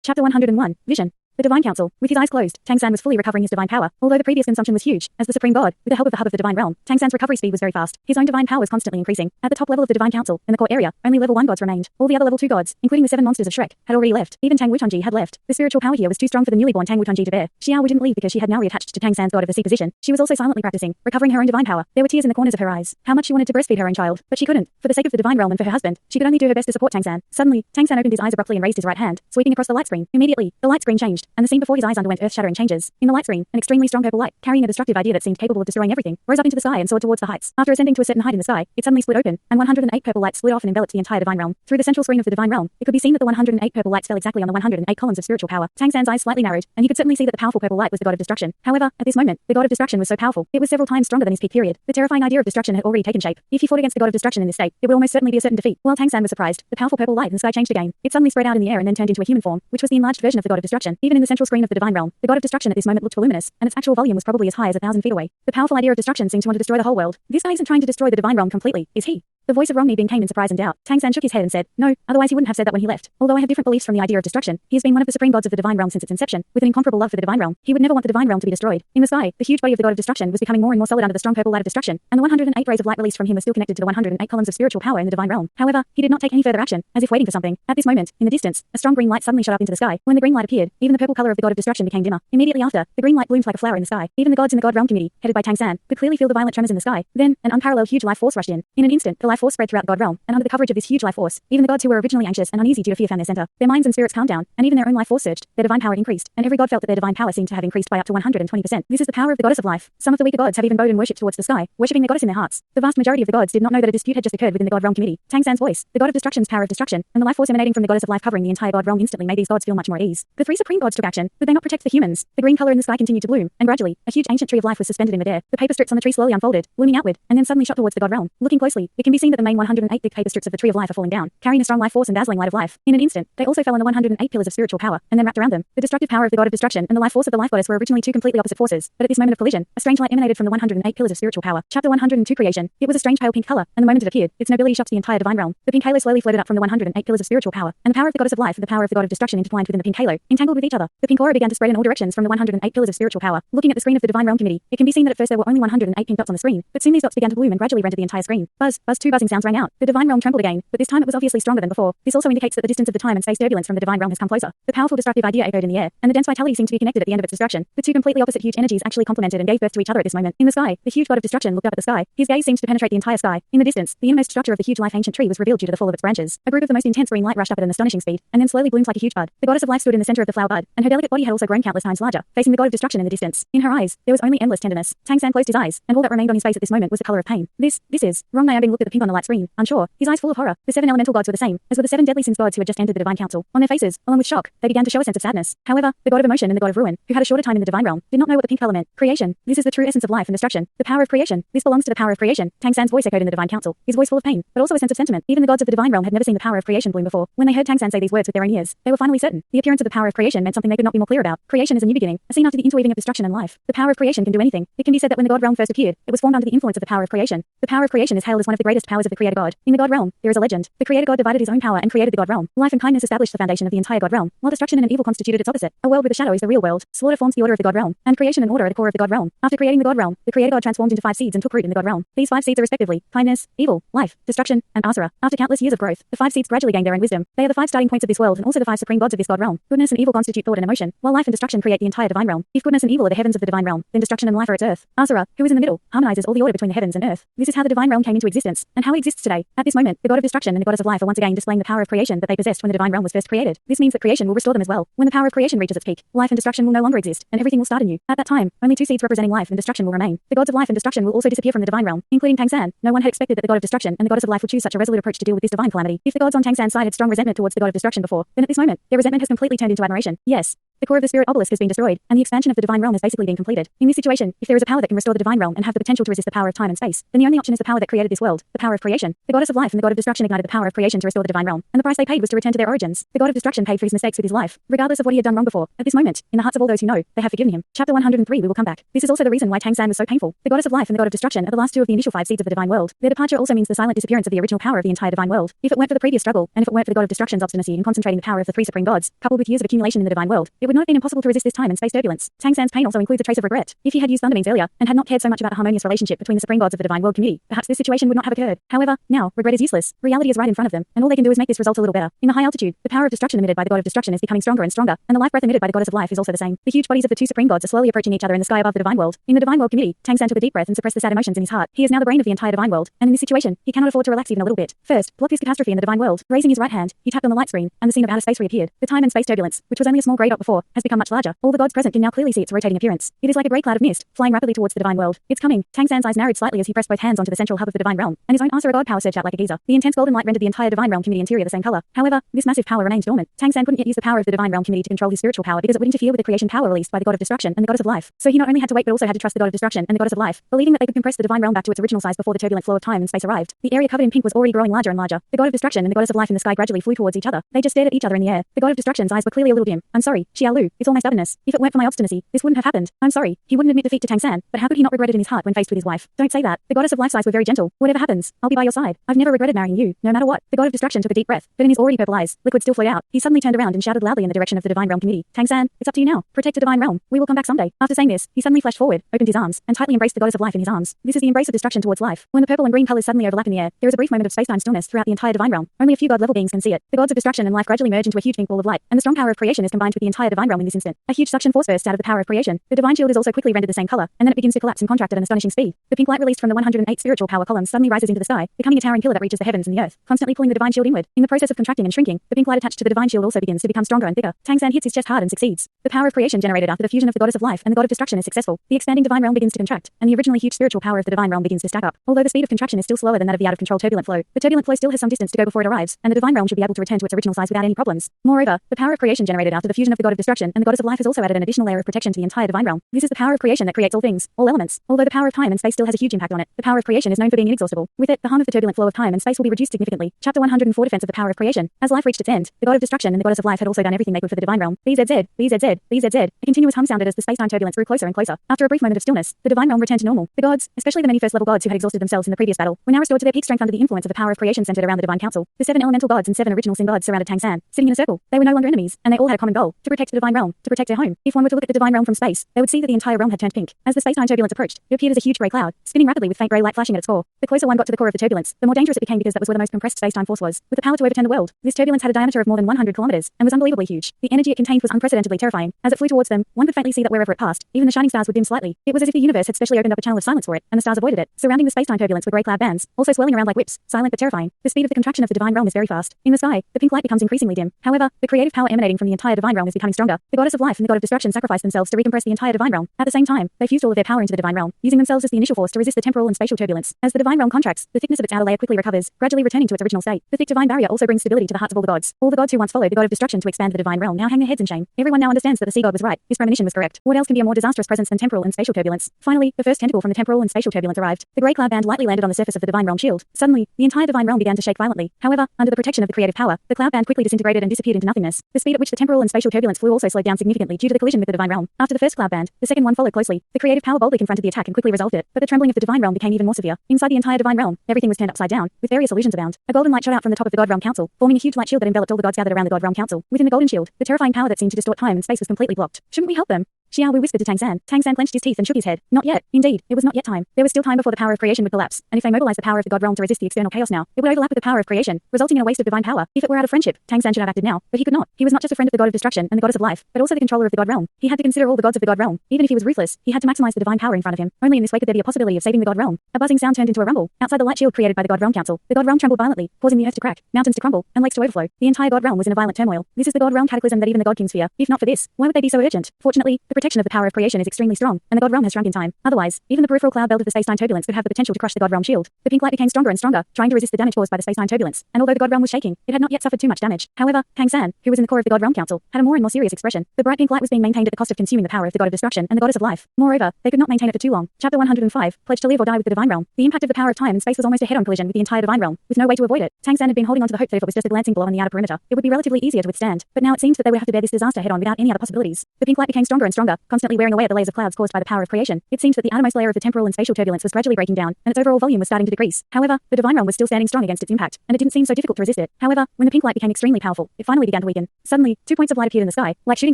Chapter 101, Vision. The Divine Council. With his eyes closed, Tang San was fully recovering his divine power. Although the previous consumption was huge, as the Supreme God, with the help of the hub of the Divine Realm, Tang San's recovery speed was very fast. His own divine power was constantly increasing. At the top level of the Divine Council, in the core area, only level 1 gods remained. All the other level 2 gods, including the 7 monsters of Shrek, had already left. Even Tang Wutonji had left. The spiritual power here was too strong for the newly born Tang Wutonji to bear. Xiao Wu didn't leave because she had now reattached to Tang San's God of the Sea position. She was also silently practicing, recovering her own divine power. There were tears in the corners of her eyes. How much she wanted to breastfeed her own child, but she couldn't. For the sake of the Divine Realm and for her husband, she could only do her best to support Tang San. Suddenly, Tang San opened his eyes abruptly and raised his right hand, sweeping across the light screen. Immediately, the light screen changed, and the scene before his eyes underwent earth-shattering changes. In the light screen, an extremely strong purple light, carrying a destructive idea that seemed capable of destroying everything, rose up into the sky and soared towards the heights. After ascending to a certain height in the sky, it suddenly split open, and 108 purple lights split off and enveloped the entire Divine Realm. Through the central screen of the Divine Realm, it could be seen that the 108 purple lights fell exactly on the 108 columns of spiritual power. Tang San's eyes slightly narrowed, and he could certainly see that the powerful purple light was the God of Destruction. However, at this moment, the God of Destruction was so powerful, it was several times stronger than his peak period. The terrifying idea of destruction had already taken shape. If he fought against the God of Destruction in this state, it would almost certainly be a certain defeat. While Tang San was surprised, the powerful purple light in the sky changed again. It suddenly spread out in the air and then turned into a human form, which was the enlarged version of the God of Destruction. Even in the central screen of the Divine Realm, the God of Destruction at this moment looked voluminous, and its actual volume was probably as high as 1,000 feet away. The powerful idea of destruction seemed to want to destroy the whole world. This guy isn't trying to destroy the Divine Realm completely, is he? The voice of Romney Bing came in surprise and doubt. Tang San shook his head and said, "No, otherwise he wouldn't have said that when he left. Although I have different beliefs from the idea of destruction, he has been one of the supreme gods of the Divine Realm since its inception, with an incomparable love for the Divine Realm. He would never want the Divine Realm to be destroyed." In the sky, the huge body of the God of Destruction was becoming more and more solid under the strong purple light of destruction, and the 108 rays of light released from him were still connected to the 108 columns of spiritual power in the Divine Realm. However, he did not take any further action, as if waiting for something. At this moment, in the distance, a strong green light suddenly shot up into the sky. When the green light appeared, even the purple color of the God of Destruction became dimmer. Immediately after, the green light bloomed like a flower in the sky. Even the gods in the God Realm Committee, headed by Tang San, could clearly feel the violent tremors in the sky. Then, an unparalleled huge life force rushed in. In an instant, the life force spread throughout the God Realm, and under the coverage of this huge life force, even the gods who were originally anxious and uneasy due to fear found their center. Their minds and spirits calmed down, and even their own life force surged. Their divine power increased, and every god felt that their divine power seemed to have increased by up to 120%. This is the power of the goddess of life. Some of the weaker gods have even bowed and worshipped towards the sky, worshipping their goddess in their hearts. The vast majority of the gods did not know that a dispute had just occurred within the God Realm Committee. Tang San's voice, the God of Destruction's power of destruction, and the life force emanating from the goddess of life covering the entire God Realm instantly made these gods feel much more at ease. The 3 supreme gods took action. Would they not protect the humans? The green color in the sky continued to bloom, and gradually, a huge ancient tree of life was suspended in midair. The paper strips on the tree slowly unfolded, blooming outward, and then suddenly shot towards the God Realm. Looking closely, it can be seen that the main 108 thick paper strips of the tree of life are falling down, carrying a strong life force and dazzling light of life. In an instant, they also fell on the 108 pillars of spiritual power, and then wrapped around them. The destructive power of the God of Destruction and the life force of the life goddess were originally 2 completely opposite forces, but at this moment of collision, a strange light emanated from the 108 pillars of spiritual power. Chapter 102 Creation. It was a strange pale pink color, and the moment it appeared, its nobility shocked the entire Divine Realm. The pink halo slowly floated up from the 108 pillars of spiritual power, and the power of the goddess of life and the power of the God of Destruction intertwined within the pink halo, entangled with each other. The pink aura began to spread in all directions from the 108 pillars of spiritual power. Looking at the screen of the Divine Realm Committee, it can be seen that at first there were only 108 pink dots on the screen, but soon these dots began to bloom and gradually rendered the entire screen. Buzz, buzz, 2 buzzing sounds rang out. The Divine Realm trembled again, but this time it was obviously stronger than before. This also indicates that the distance of the time and space turbulence from the Divine Realm has come closer. The powerful destructive idea echoed in the air, and the dense vitality seemed to be connected at the end of its destruction. The 2 completely opposite huge energies actually complemented and gave birth to each other at this moment. In the sky, the huge God of Destruction looked up at the sky. His gaze seemed to penetrate the entire sky. In the distance, the innermost structure of the huge life ancient tree was revealed due to the fall of its branches. A group of the most intense green light rushed up at an astonishing speed, and then slowly bloomed like a huge bud. The goddess of life stood in the center of the flower bud, and her delicate body had also grown countless times larger, facing the God of Destruction in the distance. In her eyes, there was only endless tenderness. Tang San closed his eyes, and all that remained on his face at this moment was the color of pain. This is. Rong Niabing looked at the pink on the light screen, unsure, his eyes full of horror. The 7 elemental gods were the same, as were the 7 deadly sins gods who had just entered the Divine Council. On their faces, along with shock, they began to show a sense of sadness. However, the God of Emotion and the God of Ruin, who had a shorter time in the Divine Realm, did not know what the pink color meant. Creation. This is the true essence of life and destruction. The power of creation. This belongs to the power of creation. Tang San's voice echoed in the Divine Council, his voice full of pain, but also a sense of sentiment. Even the gods of the Divine Realm had never seen the power of creation bloom before. When they heard Tang San say these words with their own ears, they were finally certain. The appearance of the power of creation meant something they could not be more clear about. Creation is a new beginning, a scene after the interweaving of destruction and life. The power of creation can do anything. It can be said that when the God Realm first appeared, it was formed under the influence of the power of creation. The power of creation is hailed as one of the greatest powers of the Creator God. In the God Realm, there is a legend. The Creator God divided his own power and created the God Realm. Life and kindness established the foundation of the entire God Realm, while destruction and evil constituted its opposite. A world with a shadow is the real world. Slaughter forms the order of the God Realm, and creation and order are the core of the God Realm. After creating the God Realm, the Creator God transformed into 5 seeds and took root in the God Realm. These 5 seeds are respectively kindness, evil, life, destruction, and asura. After countless years of growth, the 5 seeds gradually gained their own wisdom. They are the 5 starting points of this world and also the 5 supreme gods of this God Realm. Goodness and evil constitute thought and emotion, while life and destruction create the entire Divine Realm. If goodness and evil are the heavens of the Divine Realm, then destruction and life are its earth. Asura, who is in the middle, harmonizes all the order between the heavens and earth. This is how the Divine Realm came into existence, and how it exists today. At this moment, the God of Destruction and the Goddess of Life are once again displaying the power of creation that they possessed when the Divine Realm was first created. This means that creation will restore them as well. When the power of creation reaches its peak, life and destruction will no longer exist, and everything will start anew. At that time, only 2 seeds representing life and destruction will remain. The gods of life and destruction will also disappear from the Divine Realm, including Tang San. No one had expected that the God of Destruction and the Goddess of Life would choose such a resolute approach to deal with this divine calamity. If the gods on Tang San's side had strong resentment towards the God of Destruction before, then at this moment, their resentment has completely turned into admiration. Yes. The core of the spirit obelisk has been destroyed, and the expansion of the divine realm has basically been completed. In this situation, if there is a power that can restore the divine realm and have the potential to resist the power of time and space, then the only option is the power that created this world, the power of creation. The goddess of life and the god of destruction ignited the power of creation to restore the divine realm, and the price they paid was to return to their origins. The god of destruction paid for his mistakes with his life, regardless of what he had done wrong before. At this moment, in the hearts of all those who know, they have forgiven him. Chapter 103 We will come back. This is also the reason why Tang San was so painful. The goddess of life and the god of destruction are the last two of the initial 5 seeds of the divine world. Their departure also means the silent disappearance of the original power of the entire divine world. If it weren't for the previous struggle, and if it weren't for the god of destruction's obstinacy in concentrating the power of the 3 supreme gods, coupled with years of accumulation in the divine world, it would not have been impossible to resist this time and space turbulence. Tang San's pain also includes a trace of regret. If he had used thunder means earlier, and had not cared so much about a harmonious relationship between the supreme gods of the divine world community, perhaps this situation would not have occurred. However, now, regret is useless. Reality is right in front of them, and all they can do is make this result a little better. In the high altitude, the power of destruction emitted by the god of destruction is becoming stronger and stronger, and the life breath emitted by the goddess of life is also the same. The huge bodies of the 2 supreme gods are slowly approaching each other in the sky above the divine world. In the divine world community, Tang San took a deep breath and suppressed the sad emotions in his heart. He is now the brain of the entire divine world, and in this situation, he cannot afford to relax even a little bit. First, block this catastrophe in the divine world. Raising his right hand, he tapped on the light screen, and the scene of outer space reappeared. The time and space turbulence, which was only a small grey dot before, has become much larger. All the gods present can now clearly see its rotating appearance. It is like a grey cloud of mist, flying rapidly towards the divine world. It's coming. Tang San's eyes narrowed slightly as he pressed both hands onto the central hub of the divine realm, and his own Shura God power surged out like a geyser. The intense golden light rendered the entire divine realm community interior the same color. However, this massive power remained dormant. Tang San couldn't yet use the power of the divine realm community to control his spiritual power because it would interfere with the creation power released by the god of destruction and the goddess of life. So he not only had to wait but also had to trust the god of destruction and the goddess of life, believing that they could compress the divine realm back to its original size before the turbulent flow of time and space arrived. The area covered in pink was already growing larger and larger. The god of destruction and the goddess of life in the sky gradually flew towards each other. They just stared at each other in the air. The god of destruction's eyes were clearly a little dim. I'm sorry, Xiao Wu, it's all my stubbornness. If it weren't for my obstinacy, this wouldn't have happened. I'm sorry. He wouldn't admit defeat to Tang San, but how could he not regret it in his heart when faced with his wife? Don't say that. The goddess of life's eyes were very gentle. Whatever happens, I'll be by your side. I've never regretted marrying you, no matter what. The god of destruction took a deep breath, but in his already purple eyes, liquid still flowed out. He suddenly turned around and shouted loudly in the direction of the divine realm community. Tang San, it's up to you now. Protect the divine realm. We will come back someday. After saying this, he suddenly flashed forward, opened his arms, and tightly embraced the goddess of life in his arms. This is the embrace of destruction towards life. When the purple and green colors suddenly overlap in the air, there is a brief moment of space-time stillness throughout the entire divine realm. Only a few god-level beings can see it. The gods of destruction and life gradually merge into a huge pink ball of light, and the strong power of creation is combined with the entire divine realm in this instant. A huge suction force bursts out of the power of creation. The divine shield is also quickly rendered the same color, and then it begins to collapse and contract at an astonishing speed. The pink light released from the 108 spiritual power columns suddenly rises into the sky, becoming a towering pillar that reaches the heavens and the earth, constantly pulling the divine shield inward. In the process of contracting and shrinking, the pink light attached to the divine shield also begins to become stronger and thicker. Tang San hits his chest hard and succeeds. The power of creation generated after the fusion of the goddess of life and the god of destruction is successful. The expanding divine realm begins to contract, and the originally huge spiritual power of the divine realm begins to stack up. Although the speed of contraction is still slower than that of the out-of-control turbulent flow, the turbulent flow still has some distance to go before it arrives, and the divine realm should be able to return to its original size without any problems. Moreover, the power of creation generated after the fusion of the god of destruction and the goddess of life has also added an additional layer of protection to the entire divine realm. This is the power of creation that creates all things, all elements. Although the power of time and space still has a huge impact on it, the power of creation is known for being inexhaustible. With it, the harm of the turbulent flow of time and space will be reduced significantly. Chapter 104 Defense of the power of creation. As life reached its end, the god of destruction and the goddess of life had also done everything they could for the divine realm. BZZ, BZZ, BZZ. A continuous hum sounded as the space-time turbulence grew closer and closer. After a brief moment of stillness, the divine realm returned to normal. The gods, especially the many first-level gods who had exhausted themselves in the previous battle, were now restored to their peak strength under the influence of the power of creation centered around the divine council. The 7 elemental gods and 7 original sin gods surrounded Tang San, sitting in a circle. They were no longer enemies, and they all had a common goal: to protect the divine realm, to protect their home. If one were to look at the divine realm from space, they would see that the entire realm had turned pink. As the space-time turbulence approached, it appeared as a huge grey cloud, spinning rapidly with faint grey light flashing at its core. The closer one got to the core of the turbulence, the more dangerous it became because that was where the most compressed space-time force was, with the power to overturn the world. This turbulence had a diameter of more than 100 kilometers and was unbelievably huge. The energy it contained was unprecedentedly terrifying. As it flew towards them, one could faintly see that wherever it passed, even the shining stars would dim slightly. It was as if the universe had specially opened up a channel of silence for it, and the stars avoided it. Surrounding the space-time turbulence were grey cloud bands, also swirling around like whips, silent but terrifying. The speed of the contraction of the divine realm is very fast. In the sky, the pink light becomes increasingly dim. However, the creative power emanating from the entire divine realm is becoming stronger. The goddess of life and the god of destruction sacrificed themselves to recompress the entire divine realm. At the same time, they fused all of their power into the divine realm, using themselves as the initial force to resist the temporal and spatial turbulence. As the divine realm contracts, the thickness of its outer layer quickly recovers, gradually returning to its original state. The thick divine barrier also brings stability to the hearts of all the gods. All the gods who once followed the god of destruction to expand the divine realm now hang their heads in shame. Everyone now understands that the sea god was right. His premonition was correct. What else can be a more disastrous presence than temporal and spatial turbulence? Finally, the first tentacle from the temporal and spatial turbulence arrived. The grey cloud band lightly landed on the surface of the divine realm shield. Suddenly, the entire divine realm began to shake violently. However, under the protection of the creative power, the cloud band quickly disintegrated and disappeared into nothingness. The speed at which the temporal and spatial turbulence flew also slowed down significantly due to the collision with the divine realm. After the first cloud band, the second one followed closely. The creative power boldly confronted the attack and quickly resolved it, but the trembling of the divine realm became even more severe. Inside the entire divine realm, everything was turned upside down, with various illusions abound. A golden light shot out from the top of the god realm council, forming a huge light shield that enveloped all the gods gathered around the god realm council. Within the golden shield, the terrifying power that seemed to distort time and space was completely blocked. Shouldn't we help them? Xiao Wu whispered to Tang San. Tang San clenched his teeth and shook his head. Not yet. Indeed, it was not yet time. There was still time before the power of creation would collapse, and if they mobilized the power of the god realm to resist the external chaos now, it would overlap with the power of creation, resulting in a waste of divine power. If it were out of friendship, Tang San should have acted now, but he could not. He was not just a friend of the god of destruction and the goddess of life, but also the controller of the god realm. He had to consider all the gods of the god realm. Even if he was ruthless, he had to maximize the divine power in front of him. Only in this way could there be a possibility of saving the god realm. A buzzing sound turned into a rumble. Outside the light shield created by the god realm council, the god realm trembled violently, causing the earth to crack, mountains to crumble, and lakes to overflow. The entire god realm was in a violent turmoil. This is the god realm cataclysm that even the god kings fear. If not for this, why would they be so urgent? Fortunately, the protection of the power of creation is extremely strong, and the God realm has shrunk in time. Otherwise, even the peripheral cloud belt of the space-time turbulence could have the potential to crush the God realm shield. The pink light became stronger and stronger, trying to resist the damage caused by the space-time turbulence, and although the God realm was shaking, it had not yet suffered too much damage. However, Tang San, who was in the core of the God realm council, had a more and more serious expression. The bright pink light was being maintained at the cost of consuming the power of the God of destruction and the goddess of life. Moreover, they could not maintain it for too long. Chapter 105, Pledge to live or die with the divine realm. The impact of the power of time and space was almost a head-on collision with the entire divine realm, with no way to avoid it. Tang San had been holding on to the hope that if it was just a glancing blow on the outer perimeter, it would be relatively easier to withstand. But now it seemed that they would have to bear this disaster head-on without any other possibilities. The pink light became stronger and stronger, constantly wearing away at the layers of clouds caused by the power of creation. It seemed that the outermost layer of the temporal and spatial turbulence was gradually breaking down, and its overall volume was starting to decrease. However, the divine realm was still standing strong against its impact, and it didn't seem so difficult to resist it. However, when the pink light became extremely powerful, it finally began to weaken. Suddenly, 2 points of light appeared in the sky, like shooting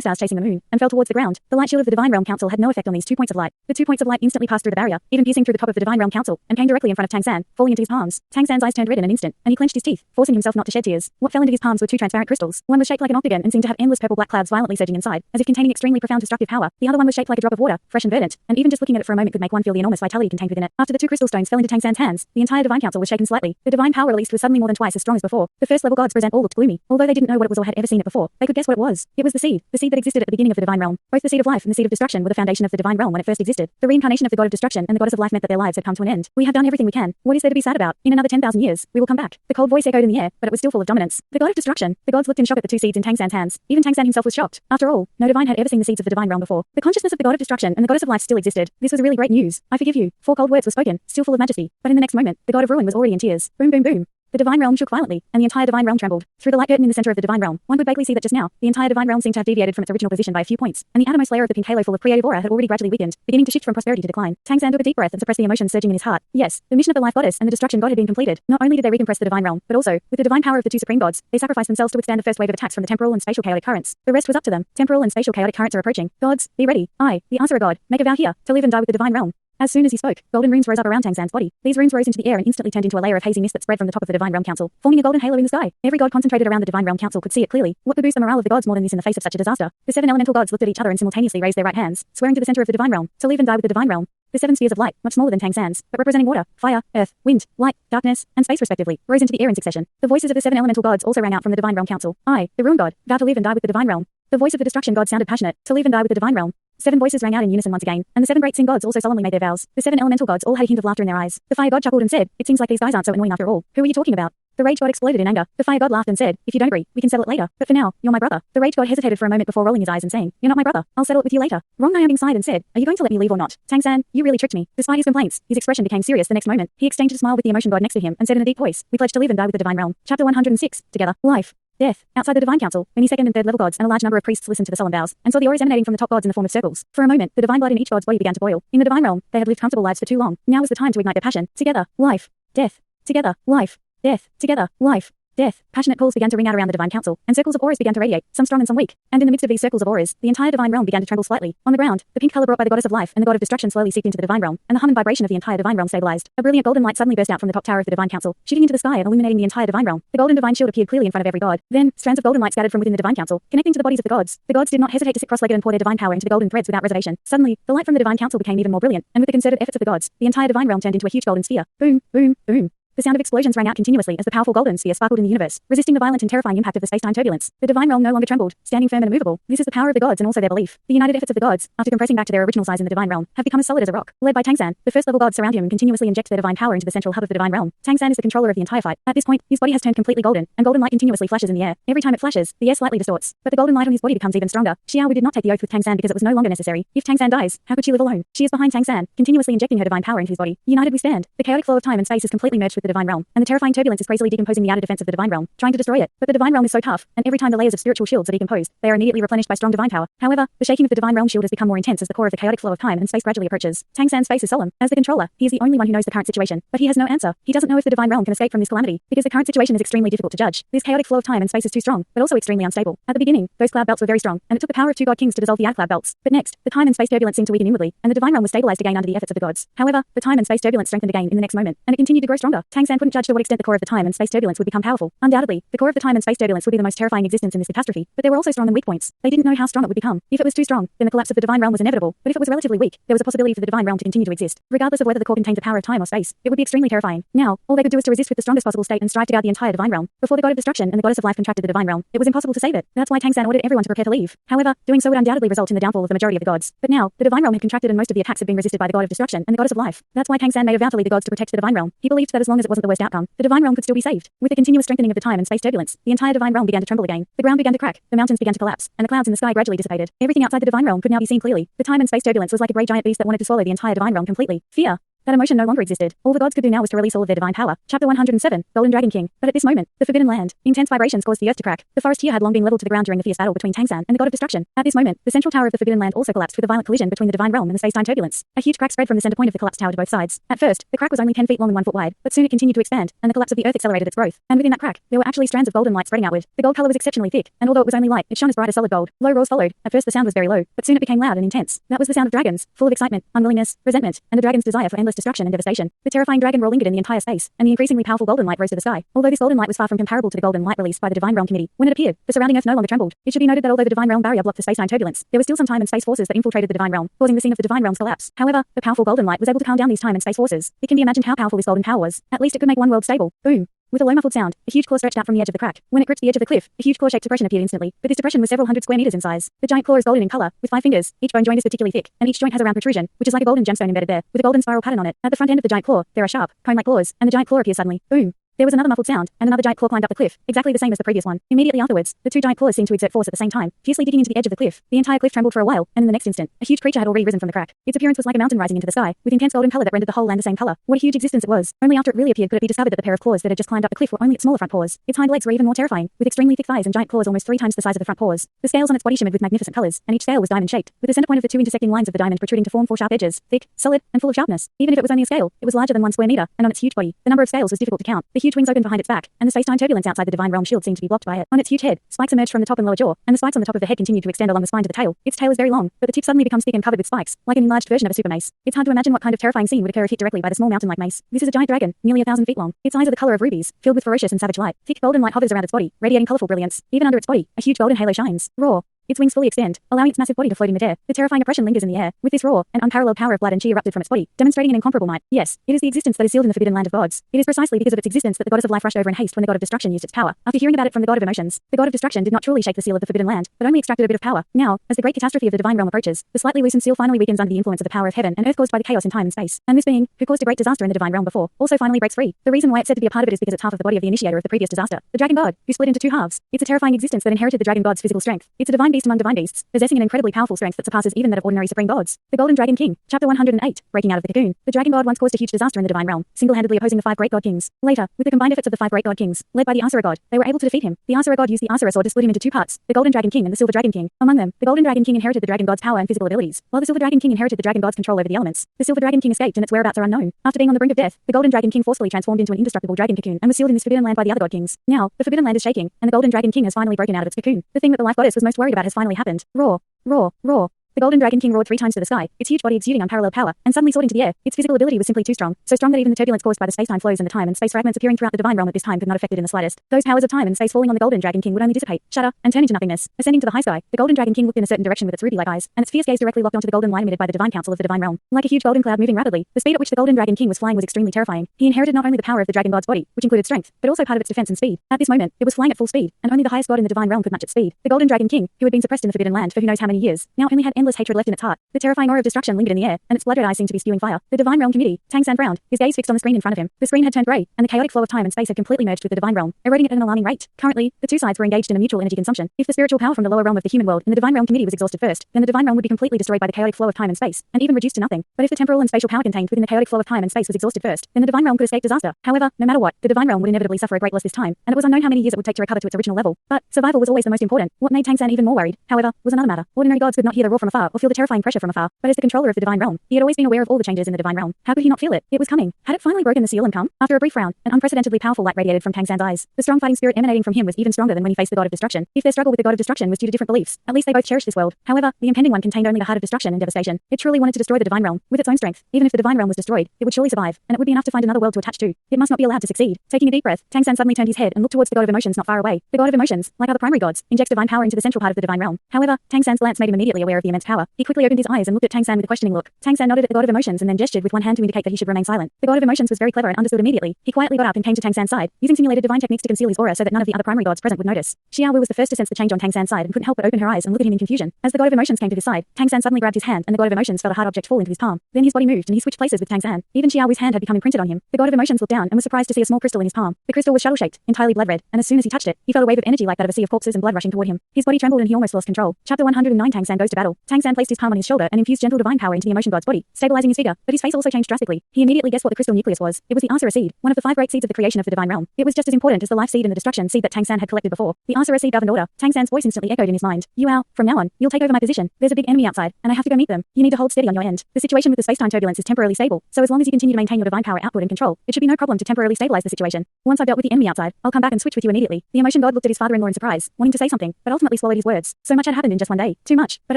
stars chasing the moon, and fell towards the ground. The light shield of the divine realm council had no effect on these 2 points of light. The 2 points of light instantly passed through the barrier, even piercing through the top of the divine realm council, and came directly in front of Tang San, falling into his palms. Tang San's eyes turned red in an instant, and he clenched his teeth, forcing himself not to shed tears. What fell into his palms were 2 transparent crystals. One was shaped like an octagon and seemed to have endless purple-black clouds violently surging inside, as if containing extremely profound destructive power. The other one was shaped like a drop of water, fresh and verdant, and even just looking at it for a moment could make one feel the enormous vitality contained within it. After the 2 crystal stones fell into Tang San's hands, the entire divine council was shaken slightly. The divine power released was suddenly more than twice as strong as before. The first level gods present all looked gloomy. Although they didn't know what it was or had ever seen it before, they could guess what it was. It was the seed that existed at the beginning of the divine realm. Both the seed of life and the seed of destruction were the foundation of the divine realm when it first existed. The reincarnation of the god of destruction and the goddess of life meant that their lives had come to an end. We have done everything we can. What is there to be sad about? In another 10,000 years, we will come back. The cold voice echoed in the air, but it was still full of dominance. The god of destruction. The gods looked in shock at the 2 seeds in Tang San's hands. Even Tang San himself was shocked. After all, no divine had ever seen the seeds of the divine realm before. The consciousness of the god of destruction and the goddess of life still existed. This was really great news. I forgive you. 4 cold words were spoken, still full of majesty. But in the next moment, the god of ruin was already in tears. Boom, boom, boom. The divine realm shook violently, and the entire divine realm trembled. Through the light curtain in the center of the divine realm, one could vaguely see that just now, the entire divine realm seemed to have deviated from its original position by a few points, and the outermost layer of the pink halo full of creative aura had already gradually weakened, beginning to shift from prosperity to decline. Tang San took a deep breath and suppressed the emotions surging in his heart. Yes, the mission of the life goddess and the destruction god had been completed. Not only did they recompress the divine realm, but also, with the divine power of the 2 supreme gods, they sacrificed themselves to withstand the first wave of attacks from the temporal and spatial chaotic currents. The rest was up to them. Temporal and spatial chaotic currents are approaching. Gods, be ready. I, the Shura God, make a vow here, to live and die with the divine realm. As soon as he spoke, golden runes rose up around Tang San's body. These runes rose into the air and instantly turned into a layer of hazy mist that spread from the top of the Divine Realm Council, forming a golden halo in the sky. Every god concentrated around the Divine Realm Council could see it clearly. What could boost the morale of the gods more than this in the face of such a disaster? The 7 elemental gods looked at each other and simultaneously raised their right hands, swearing to the center of the Divine Realm, to live and die with the Divine Realm. The 7 spheres of light, much smaller than Tang San's, but representing water, fire, earth, wind, light, darkness, and space respectively, rose into the air in succession. The voices of the 7 elemental gods also rang out from the Divine Realm Council. I, the Ruin God, vow to live and die with the Divine Realm. The voice of the Destruction God sounded passionate, to live and die with the Divine Realm. 7 voices rang out in unison once again, and the 7 great Sin gods also solemnly made their vows. The 7 elemental gods all had a hint of laughter in their eyes. The Fire God chuckled and said, "It seems like these guys aren't so annoying after all. Who are you talking about?" The Rage God exploded in anger. The Fire God laughed and said, "If you don't agree, we can settle it later. But for now, you're my brother." The Rage God hesitated for a moment before rolling his eyes and saying, "You're not my brother. I'll settle it with you later." Wrong Nyambing sighed and said, "Are you going to let me leave or not?" Tang San, you really tricked me. Despite his complaints, his expression became serious the next moment. He exchanged a smile with the emotion god next to him and said in a deep voice, "We pledge to live and die with the Divine Realm." Chapter 106, Together. Life. Death. Outside the Divine Council, many 2nd and 3rd level gods and a large number of priests listened to the solemn vows, and saw the auras emanating from the top gods in the form of circles. For a moment, the divine blood in each god's body began to boil. In the divine realm, they had lived comfortable lives for too long. Now was the time to ignite their passion. Together. Life. Death. Together. Life. Death. Together. Life. Death. Passionate calls began to ring out around the Divine Council, and circles of auras began to radiate, some strong and some weak. And in the midst of these circles of auras, the entire Divine Realm began to tremble slightly. On the ground, the pink color brought by the goddess of life and the god of destruction slowly seeped into the Divine Realm, and the hum and vibration of the entire Divine Realm stabilized. A brilliant golden light suddenly burst out from the top tower of the Divine Council, shooting into the sky and illuminating the entire Divine Realm. The golden divine shield appeared clearly in front of every god. Then, strands of golden light scattered from within the Divine Council, connecting to the bodies of the gods. The gods did not hesitate to sit cross-legged and pour their divine power into the golden threads without reservation. Suddenly, the light from the Divine Council became even more brilliant, and with the concerted efforts of the gods, the entire Divine Realm turned into a huge golden sphere. Boom, boom, boom. The sound of explosions rang out continuously as the powerful golden sphere sparkled in the universe, resisting the violent and terrifying impact of the space-time turbulence. The divine realm no longer trembled, standing firm and immovable. This is the power of the gods and also their belief. The united efforts of the gods, after compressing back to their original size in the divine realm, have become as solid as a rock. Led by Tang San, the first level gods surround him and continuously inject their divine power into the central hub of the divine realm. Tang San is the controller of the entire fight. At this point, his body has turned completely golden, and golden light continuously flashes in the air. Every time it flashes, the air slightly distorts, but the golden light on his body becomes even stronger. Xiao Wu did not take the oath with Tang San because it was no longer necessary. If Tang San dies, how could she live alone? She is behind Tang San, continuously injecting her divine power into his body. United we stand. The chaotic flow of time and space is completely merged with the divine realm, and the terrifying turbulence is crazily decomposing the outer defense of the divine realm, trying to destroy it. But the divine realm is so tough, and every time the layers of spiritual shields are decomposed, they are immediately replenished by strong divine power. However, the shaking of the divine realm shield has become more intense as the core of the chaotic flow of time and space gradually approaches. Tang San's face is solemn. As the controller, he is the only one who knows the current situation, but he has no answer. He doesn't know if the divine realm can escape from this calamity, because the current situation is extremely difficult to judge. This chaotic flow of time and space is too strong, but also extremely unstable. At the beginning, those cloud belts were very strong, and it took the power of 2 god kings to dissolve the outer cloud belts. But next, the time and space turbulence seemed to weaken inwardly, and the divine realm was stabilized again under the efforts of the gods. However, the time and space turbulence strengthened again in the next moment, and it continued to grow stronger. Tang San couldn't judge to what extent the core of the time and space turbulence would become powerful. Undoubtedly, the core of the time and space turbulence would be the most terrifying existence in this catastrophe, but there were also strong and weak points. They didn't know how strong it would become. If it was too strong, then the collapse of the divine realm was inevitable, but if it was relatively weak, there was a possibility for the divine realm to continue to exist. Regardless of whether the core contained the power of time or space, it would be extremely terrifying. Now, all they could do was to resist with the strongest possible state and strive to guard the entire divine realm. Before the god of destruction and the goddess of life contracted the divine realm, it was impossible to save it. That's why Tang San ordered everyone to prepare to leave. However, doing so would undoubtedly result in the downfall of the majority of the gods. But now, the divine realm had contracted and most of the attacks had been resisted by the god of destruction and the goddess of life. That's why Tang San made a vow to lead the gods to protect the divine realm. He believed that as long as it wasn't the worst outcome, the divine realm could still be saved. With the continuous strengthening of the time and space turbulence, the entire divine realm began to tremble again. The ground began to crack, the mountains began to collapse, and the clouds in the sky gradually dissipated. Everything outside the divine realm could now be seen clearly. The time and space turbulence was like a great giant beast that wanted to swallow the entire divine realm completely. Fear. That emotion no longer existed. All the gods could do now was to release all of their divine power. Chapter 107, Golden Dragon King. But at this moment, the Forbidden Land. Intense vibrations caused the earth to crack. The forest here had long been leveled to the ground during the fierce battle between Tang San and the god of destruction. At this moment, the central tower of the Forbidden Land also collapsed with a violent collision between the divine realm and the space-time turbulence. A huge crack spread from the center point of the collapsed tower to both sides. At first, the crack was only 10 feet long and 1 foot wide, but soon it continued to expand, and the collapse of the earth accelerated its growth. And within that crack, there were actually strands of golden light spreading outward. The gold color was exceptionally thick, and although it was only light, it shone as bright as solid gold. Low roars followed. At first the sound was very low, but soon it became loud and intense. That was the sound of dragons, full of excitement, unwillingness, resentment, and the dragon's desire for endless destruction and devastation. The terrifying dragon roar lingered in the entire space, and the increasingly powerful golden light rose to the sky. Although this golden light was far from comparable to the golden light released by the Divine Realm Committee, when it appeared, the surrounding earth no longer trembled. It should be noted that although the Divine Realm barrier blocked the space-time turbulence, there were still some time and space forces that infiltrated the Divine Realm, causing the scene of the Divine Realm's collapse. However, the powerful golden light was able to calm down these time and space forces. It can be imagined how powerful this golden power was. At least it could make one world stable. Boom. With a low muffled sound, a huge claw stretched out from the edge of the crack. When it gripped the edge of the cliff, a huge claw-shaped depression appeared instantly, but this depression was several hundred square meters in size. The giant claw is golden in color, with 5 fingers. Each bone joint is particularly thick, and each joint has a round protrusion, which is like a golden gemstone embedded there, with a golden spiral pattern on it. At the front end of the giant claw, there are sharp, cone-like claws, and the giant claw appears suddenly. Boom. There was another muffled sound, and another giant claw climbed up the cliff, exactly the same as the previous one. Immediately afterwards, the 2 giant claws seemed to exert force at the same time, fiercely digging into the edge of the cliff. The entire cliff trembled for a while, and in the next instant, a huge creature had already risen from the crack. Its appearance was like a mountain rising into the sky, with intense golden color that rendered the whole land the same color. What a huge existence it was. Only after it really appeared could it be discovered that the pair of claws that had just climbed up the cliff were only its smaller front paws. Its hind legs were even more terrifying, with extremely thick thighs and giant claws almost 3 times the size of the front paws. The scales on its body shimmered with magnificent colors, and each scale was diamond-shaped, with the center point of the 2 intersecting lines of the diamond protruding to form 4 sharp edges, thick, solid, and full of sharpness. Even if it was only a scale, it was larger than 1 square meter, and on its huge body, the number of scales was difficult to count. The huge wings opened behind its back, and the space-time turbulence outside the divine realm shield seemed to be blocked by it. On its huge head, spikes emerged from the top and lower jaw, and the spikes on the top of the head continued to extend along the spine to the tail. Its tail is very long, but the tip suddenly becomes thick and covered with spikes, like an enlarged version of a super mace. It's hard to imagine what kind of terrifying scene would occur if hit directly by the small mountain-like mace. This is a giant dragon, nearly 1,000 feet long. Its eyes are the color of rubies, filled with ferocious and savage light. Thick golden light hovers around its body, radiating colorful brilliance. Even under its body, a huge golden halo shines. Roar. Its wings fully extend, allowing its massive body to float in midair. The terrifying oppression lingers in the air. With this roar, an unparalleled power of blood and chi erupted from its body, demonstrating an incomparable might. Yes, it is the existence that is sealed in the forbidden land of gods. It is precisely because of its existence that the goddess of life rushed over in haste when the god of destruction used its power. After hearing about it from the god of emotions, the god of destruction did not truly shake the seal of the forbidden land, but only extracted a bit of power. Now, as the great catastrophe of the divine realm approaches, the slightly loosened seal finally weakens under the influence of the power of heaven and earth caused by the chaos in time and space. And this being, who caused a great disaster in the divine realm before, also finally breaks free. The reason why it's said to be a part of it is because it's half of the body of the initiator of the previous disaster, the dragon god, who split into 2 halves. It's a terrifying existence that inherited the dragon god's physical strength. It's a divine beast among divine beasts, possessing an incredibly powerful strength that surpasses even that of ordinary supreme gods. The Golden Dragon King, Chapter 108, Breaking Out of the Cocoon. The dragon god once caused a huge disaster in the divine realm, single-handedly opposing the 5 great god kings. Later, with the combined efforts of the 5 great god kings, led by the Asura god, they were able to defeat him. The Asura god used the Asura sword to split him into 2 parts, the Golden Dragon King and the Silver Dragon King. Among them, the Golden Dragon King inherited the dragon god's power and physical abilities, while the Silver Dragon King inherited the dragon god's control over the elements. The Silver Dragon King escaped and its whereabouts are unknown. After being on the brink of death, the Golden Dragon King forcefully transformed into an indestructible dragon cocoon and was sealed in this forbidden land by the other god kings. Now, the forbidden land is shaking, and the Golden Dragon King has finally broken out of its cocoon. The thing that the life goddess was most worried about has finally happened. Roar, roar, roar. The Golden Dragon King roared 3 times to the sky, its huge body exuding unparalleled power, and suddenly soared into the air. Its physical ability was simply too strong, so strong that even the turbulence caused by the space-time flows and the time and space fragments appearing throughout the divine realm at this time could not affect it in the slightest. Those powers of time and space falling on the Golden Dragon King would only dissipate, shatter, and turn into nothingness. Ascending to the high sky, the Golden Dragon King looked in a certain direction with its ruby-like eyes, and its fierce gaze directly locked onto the golden line emitted by the divine council of the divine realm. Like a huge golden cloud moving rapidly, the speed at which the Golden Dragon King was flying was extremely terrifying. He inherited not only the power of the dragon god's body, which included strength, but also part of its defense and speed. At this moment, it was flying at full speed, and only the highest god in the divine realm could match its speed. The Golden Dragon King, who had been suppressed in the forbidden land for who knows how many years, now only had endless hatred left in its heart. The terrifying aura of destruction lingered in the air, and its blood-red eyes seemed to be spewing fire. The divine realm committee, Tang San frowned, his gaze fixed on the screen in front of him. The screen had turned grey, and the chaotic flow of time and space had completely merged with the divine realm, eroding it at an alarming rate. Currently, the 2 sides were engaged in a mutual energy consumption. If the spiritual power from the lower realm of the human world in the divine realm committee was exhausted first, then the divine realm would be completely destroyed by the chaotic flow of time and space, and even reduced to nothing. But if the temporal and spatial power contained within the chaotic flow of time and space was exhausted first, then the divine realm could escape disaster. However, no matter what, the divine realm would inevitably suffer a great loss this time, and it was unknown how many years it would take to recover to its original level. But survival was always the most important. What made Tang San even more worried, however, was another matter. Ordinary gods could not hear the roar from afar or feel the terrifying pressure from afar, but as the controller of the divine realm, he had always been aware of all the changes in the divine realm. How could he not feel it? It was coming. Had it finally broken the seal and come? After a brief frown, an unprecedentedly powerful light radiated from Tang San's eyes. The strong fighting spirit emanating from him was even stronger than when he faced the god of destruction. If their struggle with the god of destruction was due to different beliefs, at least they both cherished this world. However, the impending one contained only the heart of destruction and devastation. It truly wanted to destroy the divine realm with its own strength. Even if the divine realm was destroyed, it would surely survive, and it would be enough to find another world to attach to. It must not be allowed to succeed. Taking a deep breath, Tang San suddenly turned his head and looked towards the god of emotions not far away. The god of emotions, like other primary gods, injects divine power into the central part of the divine realm. However, Tang San's glance made him immediately aware of the immense power. He quickly opened his eyes and looked at Tang San with a questioning look. Tang San nodded at the god of emotions and then gestured with one hand to indicate that he should remain silent. The god of emotions was very clever and understood immediately. He quietly got up and came to Tang San's side, using simulated divine techniques to conceal his aura so that none of the other primary gods present would notice. Xiao Wu was the first to sense the change on Tang San's side and couldn't help but open her eyes and look at him in confusion. As the god of emotions came to his side, Tang San suddenly grabbed his hand and the god of emotions felt a hard object fall into his palm. Then his body moved and he switched places with Tang San. Even Xiao Wu's hand had become imprinted on him. The god of emotions looked down and was surprised to see a small crystal in his palm. The crystal was shuttle-shaped, entirely blood-red, and as soon as he touched it, he felt a wave of energy like that of a sea of corpses and blood rushing toward him. His body trembled and he almost lost control. Chapter 109 Tang San goes to battle. Tang San placed his palm on his shoulder and infused gentle divine power into the emotion god's body, stabilizing his figure, but his face also changed drastically. He immediately guessed what the crystal nucleus was. It was the Asura seed, one of the 5 great seeds of the creation of the divine realm. It was just as important as the life seed and the destruction seed that Tang San had collected before. The Asura seed governed order. Tang San's voice instantly echoed in his mind. Yuao, from now on, you'll take over my position. There's a big enemy outside, and I have to go meet them. You need to hold steady on your end. The situation with the space-time turbulence is temporarily stable, so as long as you continue to maintain your divine power output and control, it should be no problem to temporarily stabilize the situation. Once I've dealt with the enemy outside, I'll come back and switch with you immediately. The emotion god looked at his father-in-law in surprise, wanting to say something, but ultimately swallowed his words. So much had happened in just one day. Too much, but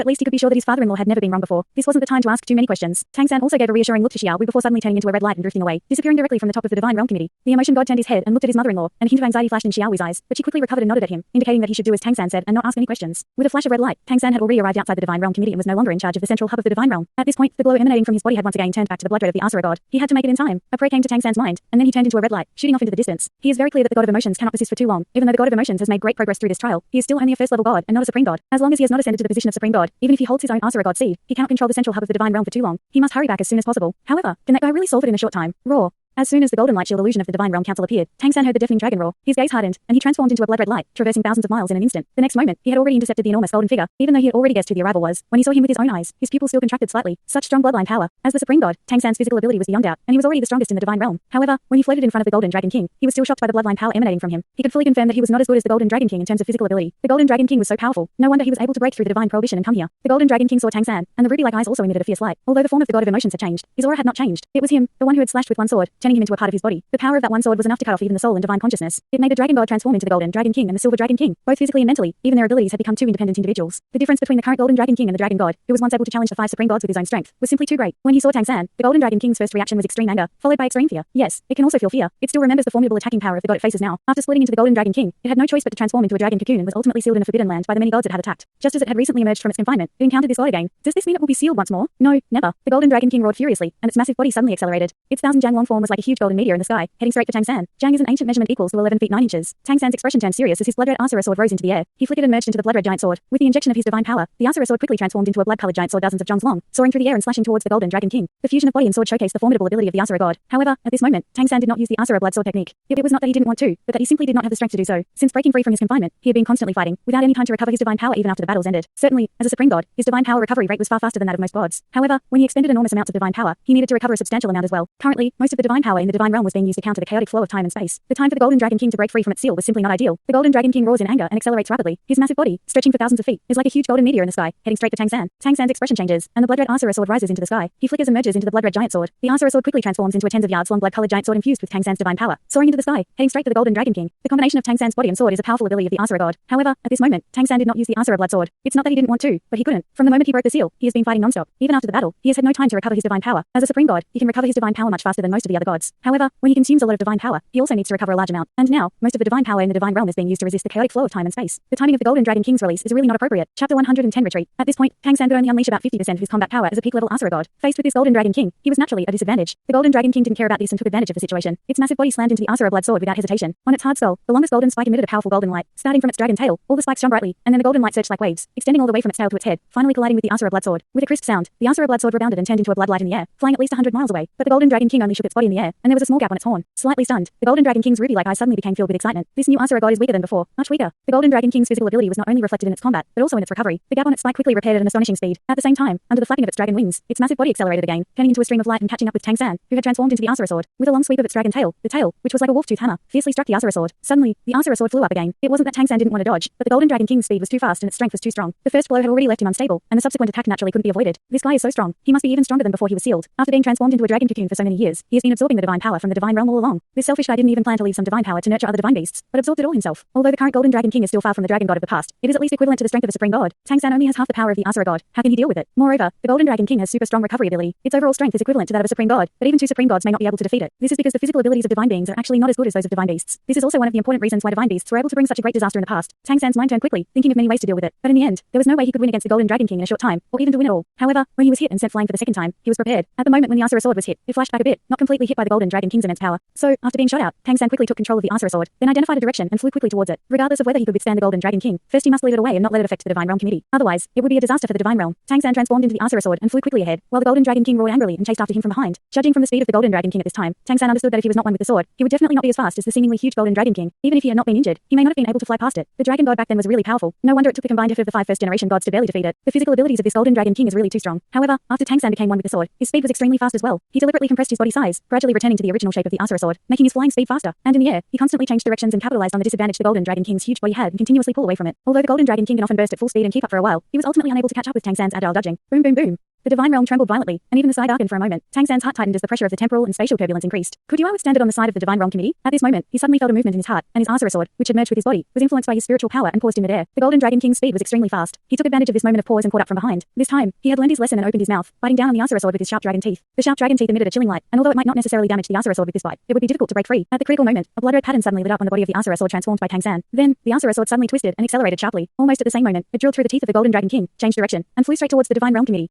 at least he could be sure that his father-in-law had never been wrong before. This wasn't the time to ask too many questions. Tang San also gave a reassuring look to Xiao Wu before suddenly turning into a red light and drifting away, disappearing directly from the top of the divine realm committee. The emotion god turned his head and looked at his mother-in-law, and a hint of anxiety flashed in Xiao Wu's eyes, but she quickly recovered and nodded at him, indicating that he should do as Tang San said and not ask any questions. With a flash of red light, Tang San had already arrived outside the divine realm committee and was no longer in charge of the central hub of the divine realm. At this point, the glow emanating from his body had once again turned back to the blood red of the Asura god. He had to make it in time. A prey came to Tang San's mind, and then he turned into a red light, shooting off into the distance. He is very clear that the god of emotions cannot persist for too long. Even though the god of emotions has made great progress through this trial, he is still only a first level god and not a supreme god. As long as he has not ascended to the position of supreme god, even if he holds his own Asura god seed, he cannot control the central hub of the divine realm for too long. He must hurry back as soon as possible. However, can that guy really solve it in a short time? Roar. As soon as the golden light shield illusion of the divine realm council appeared, Tang San heard the deafening dragon roar. His gaze hardened, and he transformed into a blood-red light, traversing thousands of miles in an instant. The next moment, he had already intercepted the enormous golden figure, even though he had already guessed who the arrival was. When he saw him with his own eyes, his pupils still contracted slightly. Such strong bloodline power. As the supreme god, Tang San's physical ability was beyond doubt, and he was already the strongest in the divine realm. However, when he floated in front of the golden dragon king, he was still shocked by the bloodline power emanating from him. He could fully confirm that he was not as good as the golden dragon king in terms of physical ability. The golden dragon king was so powerful. No wonder he was able to break through the divine prohibition and come here. The golden dragon king saw Tang San, and the ruby-like eyes also emitted a fierce light. Although the form of the god of emotions had changed, his aura had not changed. It was him, the one who had slashed with one sword, turning him into a part of his body. The power of that one sword was enough to cut off even the soul and divine consciousness. It made the dragon god transform into the golden dragon king and the silver dragon king, both physically and mentally. Even their abilities had become two independent individuals. The difference between the current golden dragon king and the dragon god, who was once able to challenge the 5 supreme gods with his own strength, was simply too great. When he saw Tang San, the golden dragon king's first reaction was extreme anger, followed by extreme fear. Yes, it can also feel fear. It still remembers the formidable attacking power of the god it faces now. After splitting into the golden dragon king, it had no choice but to transform into a dragon cocoon and was ultimately sealed in a forbidden land by the many gods it had attacked. Just as it had recently emerged from its confinement, it encountered this god again. Does this mean it will be sealed once more? No, never. The golden dragon king roared furiously, and its massive body suddenly accelerated. Its 1,000 jang long form was like a huge golden meteor in the sky, heading straight for Tang San. Jang is an ancient measurement equal to 11 feet 9 inches. Tang San's expression turned serious as his blood-red Asura sword rose into the air. He flickered and merged into the blood-red giant sword. With the injection of his divine power, the Asura sword quickly transformed into a blood-colored giant sword dozens of jongs long, soaring through the air and slashing towards the golden dragon king. The fusion of body and sword showcased the formidable ability of the Asura god. However, at this moment, Tang San did not use the Asura blood sword technique. It was not that he didn't want to, but that he simply did not have the strength to do so. Since breaking free from his confinement, he had been constantly fighting, without any time to recover his divine power even after the battles ended. Certainly, as a supreme god, his divine power recovery rate was far faster than that of most gods. However, when he expended enormous amounts of divine power, he needed to recover a substantial amount as well. Currently, most of the divine power in the divine realm was being used to counter the chaotic flow of time and space. The time for the golden dragon king to break free from its seal was simply not ideal. The golden dragon king roars in anger and accelerates rapidly. His massive body, stretching for thousands of feet, is like a huge golden meteor in the sky, heading straight for Tang San. Tang San's expression changes, and the blood-red Asura sword rises into the sky. He flickers and merges into the blood-red giant sword. The Asura sword quickly transforms into a tens of yards long blood-colored giant sword infused with Tang San's divine power, soaring into the sky, heading straight for the golden dragon king. The combination of Tang San's body and sword is a powerful ability of the Asura god. However, at this moment, Tang San did not use the Asura blood sword. It's not that he didn't want to, but he couldn't. From the moment he broke the seal, he has been fighting non-stop. Even after the battle, he has had no time to recover his divine power. As a supreme god, he can recover his divine power much faster than most of the other gods. However, when he consumes a lot of divine power, he also needs to recover a large amount. And now, most of the divine power in the divine realm is being used to resist the chaotic flow of time and space. The timing of the golden dragon king's release is really not appropriate. Chapter 110 Retreat. At this point, Tang San could only unleash about 50% of his combat power as a peak-level Asura god. Faced with this golden dragon king, he was naturally at a disadvantage. The golden dragon king didn't care about this and took advantage of the situation. Its massive body slammed into the Asura blood sword without hesitation. On its hard skull, the longest golden spike emitted a powerful golden light. Starting from its dragon tail, all the spikes shone brightly, and then the golden light surged like waves, extending all the way from its tail to its head, finally colliding with the Asura blood sword. With a crisp sound, the Asura blood sword rebounded and turned into a blood light in the air, flying at least 100 miles away. But the golden dragon king only shook its body in the the air, and there was a small gap on its horn. Slightly stunned, the Golden Dragon King's ruby-like eyes suddenly became filled with excitement. This new Shura God is weaker than before, much weaker. The Golden Dragon King's physical ability was not only reflected in its combat, but also in its recovery. The gap on its spike quickly repaired at an astonishing speed. At the same time, under the flapping of its dragon wings, its massive body accelerated again, turning into a stream of light and catching up with Tang San, who had transformed into the Asura Sword. With a long sweep of its dragon tail, the tail, which was like a wolf-tooth hammer, fiercely struck the Asura Sword. Suddenly, the Asura Sword flew up again. It wasn't that Tang San didn't want to dodge, but the Golden Dragon King's speed was too fast and its strength was too strong. The first blow had already left him unstable, and the subsequent attack naturally couldn't be avoided. This guy is so strong. He must be even stronger than before he was sealed. After being transformed into a dragon cocoon for so many years, he has been absorbing the divine power from the divine realm all along. This selfish guy didn't even plan to leave some divine power to nurture other divine beasts, but absorbed it all himself. Although the current Golden Dragon King is still far from the dragon god of the past, it is at least equivalent to the strength of a supreme god. Tang San only has half the power of the Asura god. How can he deal with it? Moreover, the Golden Dragon King has super strong recovery ability. Its overall strength is equivalent to that of a supreme god, but even two supreme gods may not be able to defeat it. This is because the physical abilities of divine beings are actually not as good as those of divine beasts. This is also one of the important reasons why divine beasts were able to bring such a great disaster in the past. Tang San's mind turned quickly, thinking of many ways to deal with it, but in the end, there was no way he could win against the Golden Dragon King in a short time, or even to win at all. However, when he was hit and sent flying for the second time, he was prepared. At the moment when the Asura Sword was hit, it flashed back a bit, not completely hit by the Golden Dragon King's immense power. So, after being shot out, Tang San quickly took control of the Asura Sword, then identified a direction and flew quickly towards it. Regardless of whether he could withstand the Golden Dragon King, first he must lead it away and not let it affect the Divine Realm Committee. Otherwise, it would be a disaster for the Divine Realm. Tang San transformed into the Asura Sword and flew quickly ahead, while the Golden Dragon King roared angrily and chased after him from behind. Judging from the speed of the Golden Dragon King at this time, Tang San understood that if he was not one with the sword, he would definitely not be as fast as the seemingly huge Golden Dragon King. Even if he had not been injured, he may not have been able to fly past it. The Dragon God back then was really powerful. No wonder it took the combined effort of the 5 first-generation gods to barely defeat it. The physical abilities of this Golden Dragon King is really too strong. However, after Tang San became one with the sword, his speed was extremely fast as well. He deliberately compressed his body size, gradually returning to the original shape of the Asura Sword, making his flying speed faster. And in the air, he constantly changed directions and capitalized on the disadvantage the Golden Dragon King's huge body had and continuously pull away from it. Although the Golden Dragon King can often burst at full speed and keep up for a while, he was ultimately unable to catch up with Tang San's agile dodging. Boom boom boom. The divine realm trembled violently, and even the sky darkened for a moment. Tang San's heart tightened as the pressure of the temporal and spatial turbulence increased. Could Xiao Wu stand it on the side of the divine realm committee? At this moment, he suddenly felt a movement in his heart, and his Asura Sword, which had merged with his body, was influenced by his spiritual power and paused in midair. The Golden Dragon King's speed was extremely fast. He took advantage of this moment of pause and caught up from behind. This time, he had learned his lesson and opened his mouth, biting down on the Asura Sword with his sharp dragon teeth. The sharp dragon teeth emitted a chilling light, and although it might not necessarily damage the Asura Sword with this bite, it would be difficult to break free. At the critical moment, a blood-red pattern suddenly lit up on the body of the Asura Sword transformed by Tang San. Then, the Asura Sword suddenly twisted and accelerated sharply. Almost at the same moment, it drilled through the teeth of the Golden Dragon King, changed direction, and flew straight towards the divine realm committee.